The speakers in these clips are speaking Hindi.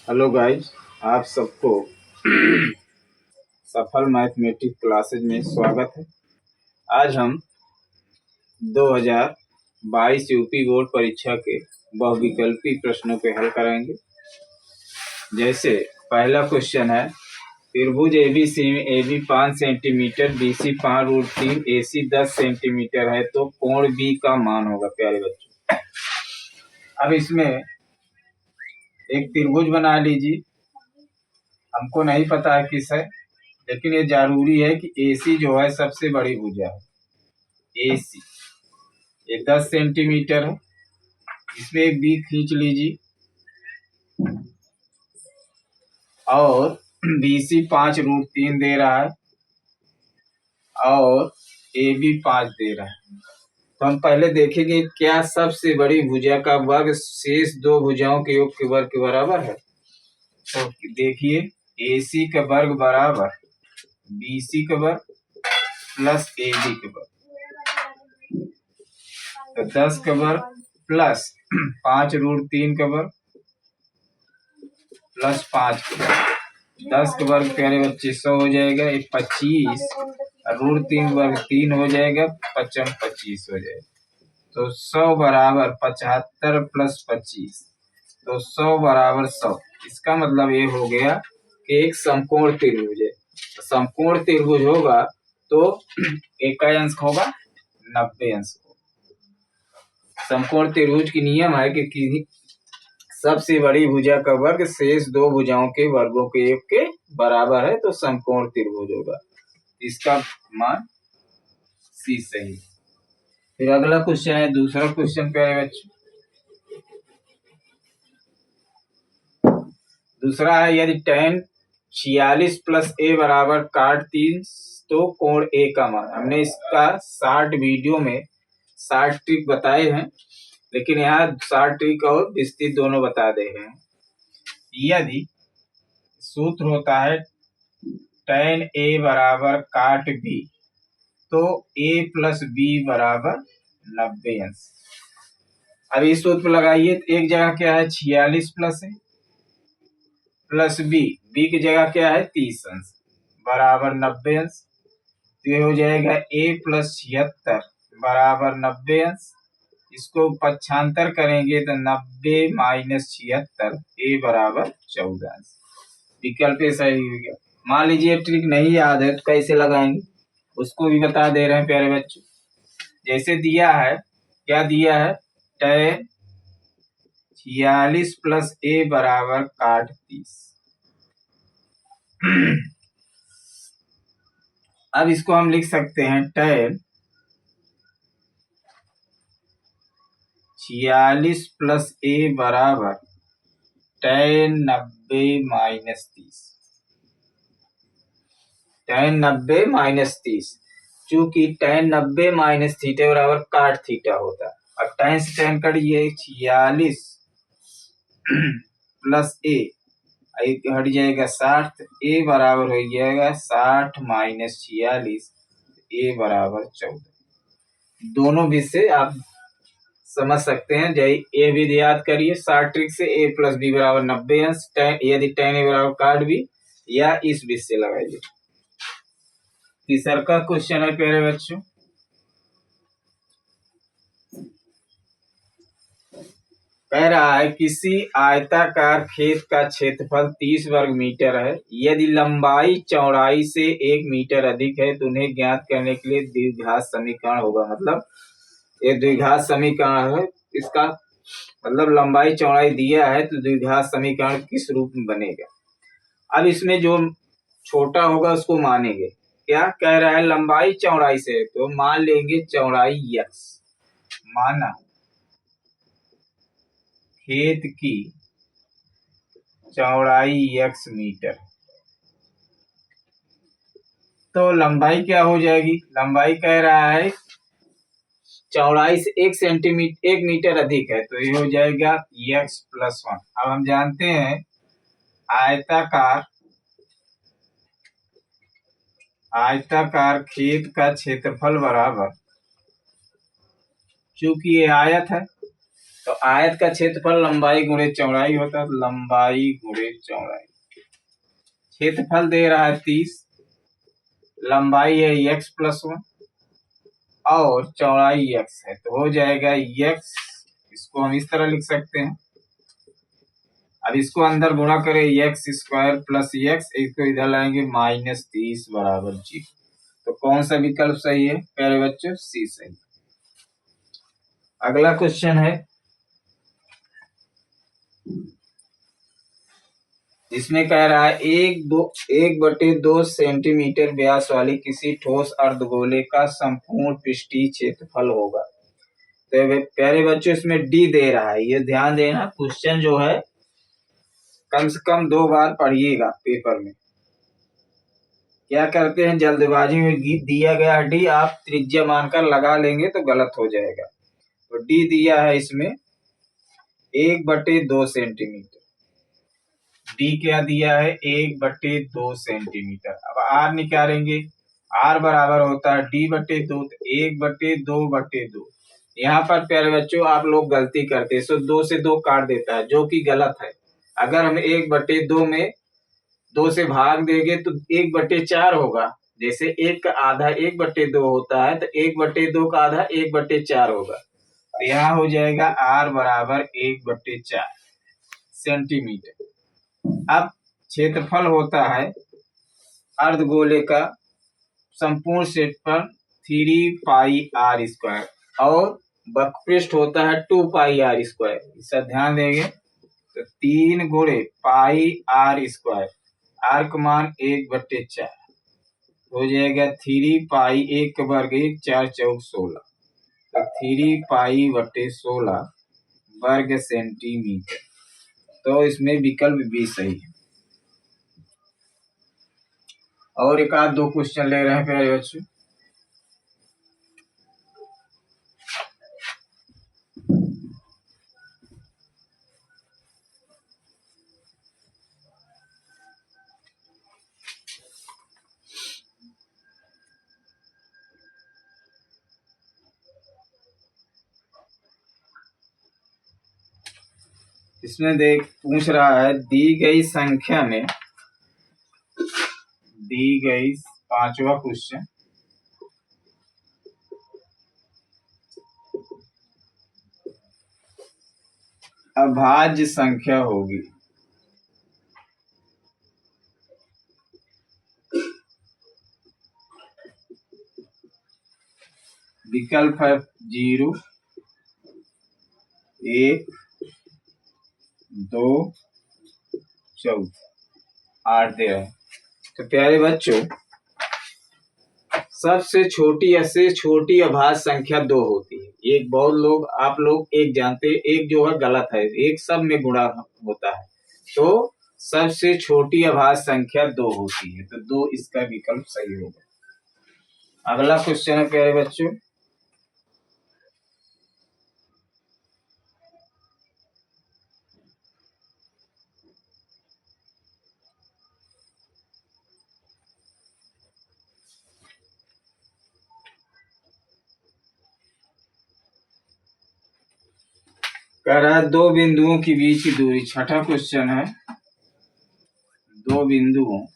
हेलो गाइस, आप सबको सफल मैथमेटिक्स क्लासेज में स्वागत है। आज हम 2022 यूपी बोर्ड परीक्षा के बहुविकल्पी प्रश्नों पे हल करेंगे। जैसे पहला क्वेश्चन है, त्रिभुज एबीसी में AB 5 centimetre, BC 5√3, AC 10 centimetre है तो कोण B का मान होगा। प्यारे बच्चों, अब इसमें एक त्रिभुज बना लीजिए। हमको नहीं पता है किस है, लेकिन ये जरूरी है कि AC जो है सबसे बड़ी भुजा है। AC ये 10 सेंटीमीटर है, इसमें एक B खींच लीजिए और BC 5√3 दे रहा है और AB 5 दे रहा है। तो हम पहले देखेंगे क्या सबसे बड़ी भुजा का वर्ग शेष दो भुजाओं के योग के वर्ग के बराबर है। तो देखिए, AC का वर्ग बराबर BC का वर्ग प्लस AB का वर्ग, तो 10 का वर्ग प्लस 5√3 का वर्ग प्लस 5 का वर्ग, 10 का वर्ग प्यारे बच्चे 100 हो जाएगा, एक 25 √3 वर्ग 3 हो जाएगा, 55 25 हो जाएगा। तो 100 बराबर 75 प्लस 25, तो 100 बराबर 100। इसका मतलब ये हो गया कि एक समकोण त्रिभुज है। समकोण त्रिभुज होगा तो एक का अंश होगा 90 अंश। समकोण त्रिभुज की नियम है कि सबसे बड़ी भुजा का वर्ग शेष दो भुजाओं के वर्गों के योग के बराबर है, तो समकोण त्रिभुज होगा। इसका मान सी सही। फिर अगला क्वेश्चन है, दूसरा क्वेश्चन प्यारे बच्चों। दूसरा है, यदि tan 46 प्लस a बराबर cot 3 तो कोण A का मान। हमने इसका 60 वीडियो में 60 ट्रिक बताए हैं, लेकिन यहाँ 60 ट्रिक और विस्तृत दोनों बता दे रहे हैं। यदि सूत्र होता है tan A बराबर cot B तो A प्लस B बराबर 90 अंश। अब इस सूत्र लगाइए, तो एक जगह क्या है 46 प्लस है प्लस B की जगह क्या है 30 अंश बराबर 90 अंश। तो ये हो जाएगा A प्लस 76 बराबर 90 अंश। इसको पक्षांतर करेंगे तो 90 माइनस 76 A बराबर 14 अंश। विकल्प सही हो गया। मान लीजिए ट्रिक नहीं याद है तो कैसे लगाएंगे उसको भी बता दे रहे हैं प्यारे बच्चों। जैसे दिया है, क्या दिया है, tan 46 प्लस A बराबर cot 30। अब इसको हम लिख सकते हैं tan 46 प्लस A बराबर tan 90 माइनस 30। tan 90 माइनस 30, चूंकि tan 90 माइनस थीटा बराबर काट थीटा होता है। अब tan से tan कटिए, 46 प्लस A हट जाएगा 60, A बराबर हो जाएगा 60 माइनस 46, A बराबर 14। दोनों भी से आप समझ सकते हैं। ए भी याद करिए 60 ट्रिक से, A प्लस B बराबर 90 अंश, यदि tan A बराबर काट B, या इस बीच से लगाइए। तीसरा का क्वेश्चन है प्यारे बच्चों, कह रहा है किसी आयताकार खेत का क्षेत्रफल 30 वर्ग मीटर है। यदि लंबाई चौड़ाई से 1 मीटर अधिक है तो उन्हें ज्ञात करने के लिए द्विघात समीकरण होगा। मतलब ये द्विघात समीकरण है, इसका मतलब लंबाई चौड़ाई दिया है तो द्विघात समीकरण किस रूप में बनेगा। अब इसमें जो छोटा होगा उसको मानेंगे। क्या कह रहा है, लंबाई चौड़ाई से, तो मान लेंगे चौड़ाई x, माना खेत की चौड़ाई x मीटर, तो लंबाई क्या हो जाएगी, लंबाई कह रहा है चौड़ाई से 1 मीटर अधिक है, तो ये हो जाएगा x प्लस 1। अब हम जानते हैं आयताकार खेत का क्षेत्रफल बराबर, चूंकि ये आयत है तो आयत का क्षेत्रफल लंबाई गुणे चौड़ाई होता है, लंबाई गुणे चौड़ाई। क्षेत्रफल दे रहा है 30, लंबाई है x+1 और चौड़ाई x है, तो हो जाएगा x, इसको हम इस तरह लिख सकते हैं। अब इसको अंदर गुणा करें, x² प्लस x, इसको इधर लाएंगे -30 बराबर 0। तो कौन सा विकल्प सही है प्यारे बच्चों? सी सही। अगला क्वेश्चन है, इसमें कह रहा है 1/2 सेंटीमीटर व्यास वाली किसी ठोस अर्धगोले का संपूर्ण पृष्ठीय क्षेत्रफल होगा। तो प्यारे बच्चों इसमें डी दे रहा है, ये ध्यान देना, क्वेश्चन जो है कम से कम 2 बार पढ़िएगा पेपर में। क्या करते हैं, जल्दबाजी में दिया गया डी आप त्रिज्या मानकर लगा लेंगे तो गलत हो जाएगा। तो डी दिया है इसमें 1/2 सेंटीमीटर। डी क्या दिया है? 1/2 सेंटीमीटर। अब आर निकालेंगे, आर बराबर होता है d/2, 1/2/2। यहाँ पर प्यारे बच्चों आप लोग गलती करते हैं, सो 2 से 2 काट देता है, जो कि गलत है। अगर हम 1/2 में 2 से भाग देंगे तो 1/4 होगा। जैसे 1 का आधा 1/2 होता है, तो 1/2 का आधा 1/4 होगा। तो यहाँ हो जाएगा आर बराबर 1/4 सेंटीमीटर। अब क्षेत्रफल होता है अर्धगोले का संपूर्ण क्षेत्रफल 3πr² और वक्रपृष्ठ होता है 2πr²। इसका ध्यान देंगे तो 3 गुणे πr², आर का मान 1/4 हो जाएगा 3π, 1 का वर्ग 1, 4 चौक 16, तो 3π/16 वर्ग सेंटीमीटर। तो इसमें विकल्प बी सही है। और एक आध 2 क्वेश्चन ले रहे हैं प्यारे बच्चों। इसमें देख पूछ रहा है, दी गई संख्या में, दी गई 5वां क्वेश्चन, अभाज्य संख्या होगी। विकल्प है 0, 1, 2, 14, 8 दे रहे हैं। तो प्यारे बच्चों सबसे छोटी या से छोटी अभाज्य संख्या 2 होती है। एक बहुत लोग आप लोग एक जानते हैं, एक जो है गलत है, एक सब में गुणा होता है। तो सबसे छोटी अभाज्य संख्या 2 होती है, तो 2 इसका विकल्प सही होगा। अगला क्वेश्चन है प्यारे बच्चों, कह रहा है 2 बिंदुओं के बीच की दूरी। छठा क्वेश्चन है, 2 बिंदुओं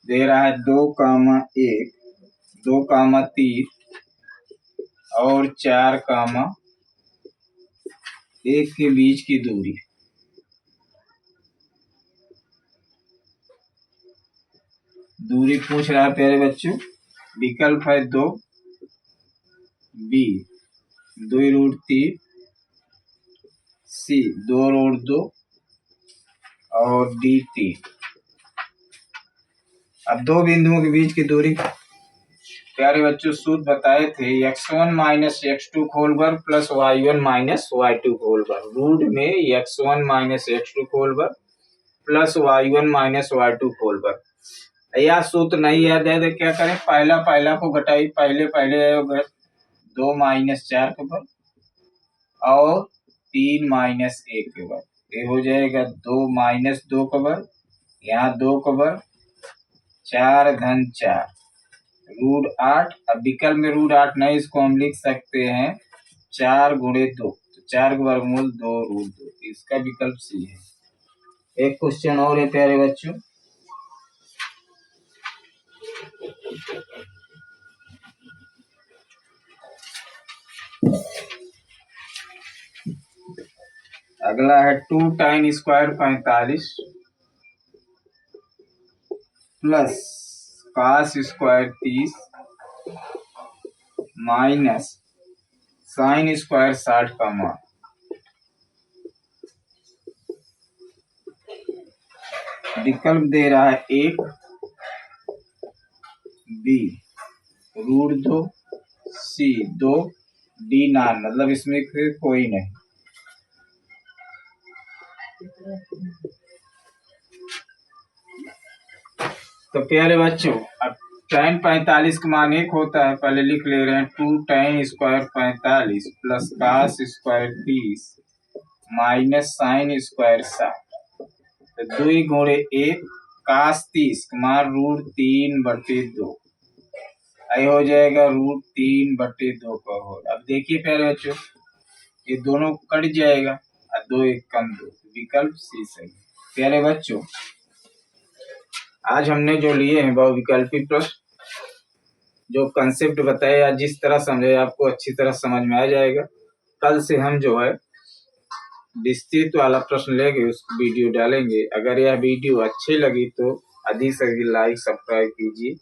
दे रहा है 2,1, 2,3 और 4,1 के बीच की दूरी। दूरी पूछ रहा है प्यारे बच्चों। विकल्प है 2, बी 2√3, सी 2√2 और डी 3। अब 2 बिंदुओं के बीच की दूरी प्यारे बच्चों सूत्र बताए थे, x1 - x2 होल वर्ग प्लस y1 - y2 होल वर्ग। रूट में x1 - x2 होल वर्ग प्लस y1 - y2 होल वर्ग। यह सूत्र नहीं याद है तो क्या करें, पहला को घटाई, पहले 2 - 4 के वर्ग और 3 - 1 के वर्ग। ये हो जाएगा 2 माइनस 2 का वर्ग, यहाँ 2 का वर्ग, 4 घन 4 रूट 8। अब विकल्प में रूट 8 नहीं, इसको हम लिख सकते हैं 4 गुणे 2, तो 4 का वर्गमूल 2 रूट 2, इसका विकल्प सी है। एक क्वेश्चन और है प्यारे बच्चों, अगला है 2 tan square 45 plus cos square 30 minus sine square 60 का मान। विकल्प दे रहा है 1, बी रूट 2, सी 2, डी 9, मतलब इसमें कोई नहीं। तो प्यारे बच्चों, अब tan 45 का मान 1 होता है, पहले लिख ले रहे हैं 2 tan square 45 plus cos square 30 minus sine square 60, तो 2 गुणे 1 कास 30 का मान रूट 3/2, आई हो जाएगा रूट 3/2 का होल। अब देखिए प्यारे बच्चों, ये दोनों कट जाएगा और 2 1 कम 2, विकल्प सी सही। प्यारे बच्चों, आज हमने जो लिए हैं बहुविकल्पी प्रश्न, जो कंसेप्ट बताए या जिस तरह समझे आपको अच्छी तरह समझ में आ जाएगा। कल से हम जो है विस्तृत वाला प्रश्न लेंगे, उस वीडियो डालेंगे। अगर यह वीडियो अच्छी लगी तो अधिक से अधिक लाइक सब्सक्राइब कीजिए।